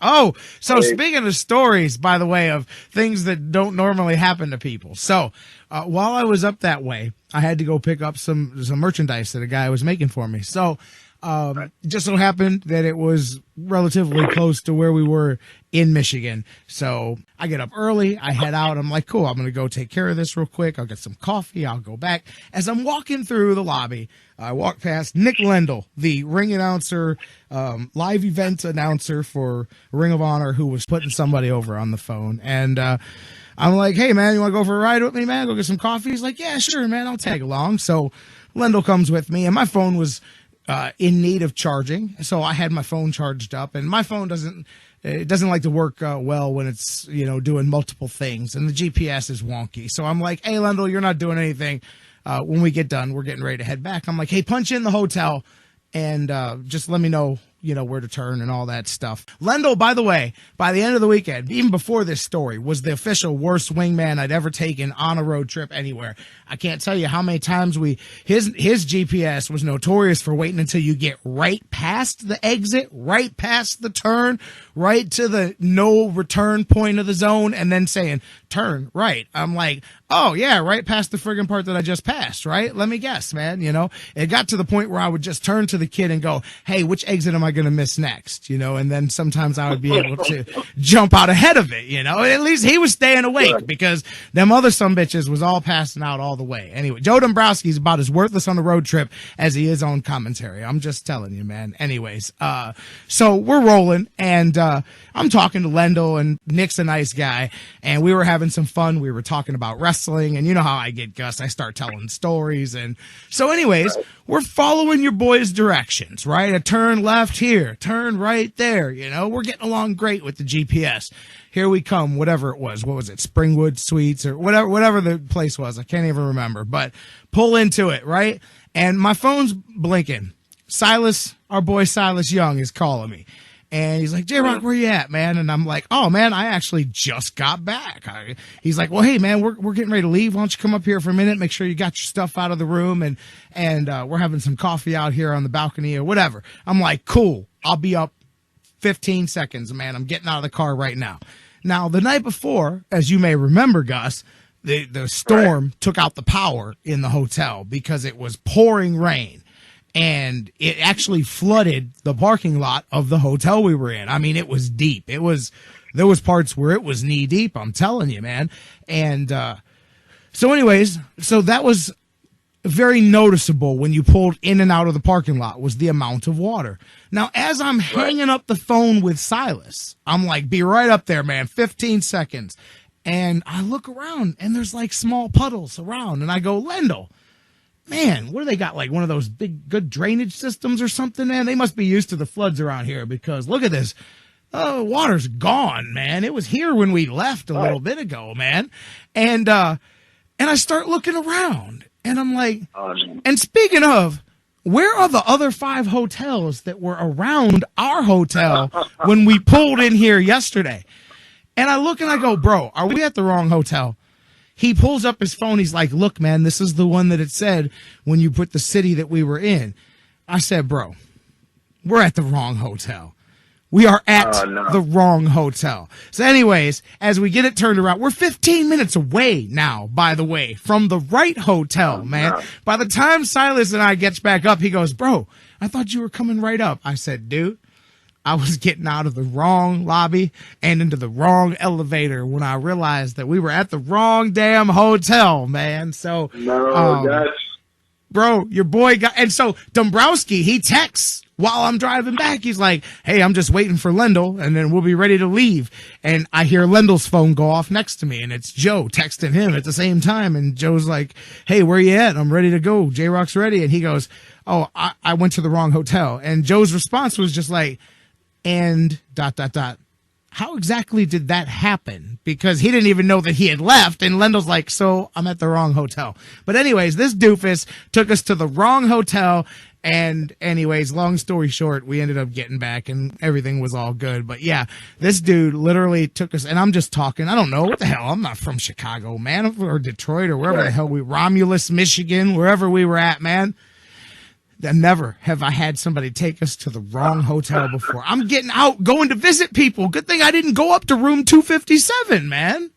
Oh, so speaking of stories, by the way, of things that don't normally happen to people. So, while I was up that way, I had to go pick up some merchandise that a guy was making for me. So, just so happened that it was relatively close to where we were in Michigan. So I get up early, I head out. I'm like, cool, I'm going to go take care of this real quick. I'll get some coffee. I'll go back. As I'm walking through the lobby, I walk past Nick Lendl, the ring announcer, live event announcer for Ring of Honor, who was putting somebody over on the phone. And, I'm like, hey man, you want to go for a ride with me, man? Go get some coffee. He's like, yeah, sure, man. I'll tag along. So Lendl comes with me, and my phone was in need of charging, so I had my phone charged up, and my phone doesn't like to work well when it's doing multiple things, and the GPS is wonky. So I'm like, hey Lendl, you're not doing anything. When we get done, we're getting ready to head back. I'm like, hey, punch in the hotel and just let me know where to turn and all that stuff. Lendl, by the way, by the end of the weekend, even before this story, was the official worst wingman I'd ever taken on a road trip anywhere. I can't tell you how many times his GPS was notorious for waiting until you get right past the exit, right past the turn, right to the no return point of the zone, and then saying, turn right. I'm like, oh yeah, right past the friggin' part that I just passed, right? Let me guess, man. It got to the point where I would just turn to the kid and go, hey, which exit am I going to miss next? And then sometimes I would be able to jump out ahead of it, At least he was staying awake because them other sumbitches was all passing out all the way. Anyway, Joe Dombrowski's about as worthless on the road trip as he is on commentary. I'm just telling you, man. Anyways, so we're rolling, and I'm talking to Lendl, and Nick's a nice guy, and we were having some fun. We were talking about wrestling, and you know how I get, Gus. I start telling stories, and so anyways, we're following your boy's directions, right? A turn left here, turn right there, We're getting along great with the GPS. Here we come, whatever it was. What was it? Springwood Suites or whatever the place was. I can't even remember, but pull into it, right? And my phone's blinking. Silas, our boy Silas Young, is calling me. And he's like, J-Rocc, where you at, man? And I'm like, oh, man, I actually just got back. He's like, well, hey, man, we're getting ready to leave. Why don't you come up here for a minute, make sure you got your stuff out of the room, and we're having some coffee out here on the balcony or whatever. I'm like, cool. I'll be up 15 seconds, man. I'm getting out of the car right now. Now, the night before, as you may remember, Gus, the storm took out the power in the hotel because it was pouring rain. And it actually flooded the parking lot of the hotel we were in. I mean, it was deep. There was parts where it was knee deep. I'm telling you, man. And, so anyways, so that was very noticeable when you pulled in and out of the parking lot was the amount of water. Now, as I'm hanging up the phone with Silas, I'm like, be right up there, man. 15 seconds. And I look around and there's like small puddles around, and I go, Lendl, man, what do they got? Like one of those big, good drainage systems or something, man? They must be used to the floods around here because look at this. Oh, water's gone, man. It was here when we left a little bit ago, man. And I start looking around and I'm like, and speaking of, where are the other 5 hotels that were around our hotel when we pulled in here yesterday? And I look and I go, bro, are we at the wrong hotel? He pulls up his phone. He's like, look, man, this is the one that it said when you put the city that we were in. I said, bro, we're at the wrong hotel. We are at the wrong hotel. So anyways, as we get it turned around, we're 15 minutes away now, by the way, from the right hotel, man. No. By the time Silas and I gets back up, he goes, bro, I thought you were coming right up. I said, dude, I was getting out of the wrong lobby and into the wrong elevator when I realized that we were at the wrong damn hotel, man. So, bro, your boy got, and so Dombrowski, he texts while I'm driving back. He's like, hey, I'm just waiting for Lendl and then we'll be ready to leave. And I hear Lendl's phone go off next to me and it's Joe texting him at the same time. And Joe's like, hey, where you at? I'm ready to go. J-Rocc's ready. And he goes, oh, I went to the wrong hotel. And Joe's response was just like, and ... How exactly did that happen? Because he didn't even know that he had left. And Lendl's like, so I'm at the wrong hotel. But anyways, this doofus took us to the wrong hotel. And anyways, long story short, we ended up getting back and everything was all good. But yeah, this dude literally took us, and I'm just talking. I don't know what the hell. I'm not from Chicago, man, or Detroit or wherever the hell Romulus, Michigan, wherever we were at, man. And never have I had somebody take us to the wrong hotel before. I'm getting out, going to visit people. Good thing I didn't go up to room 257, man.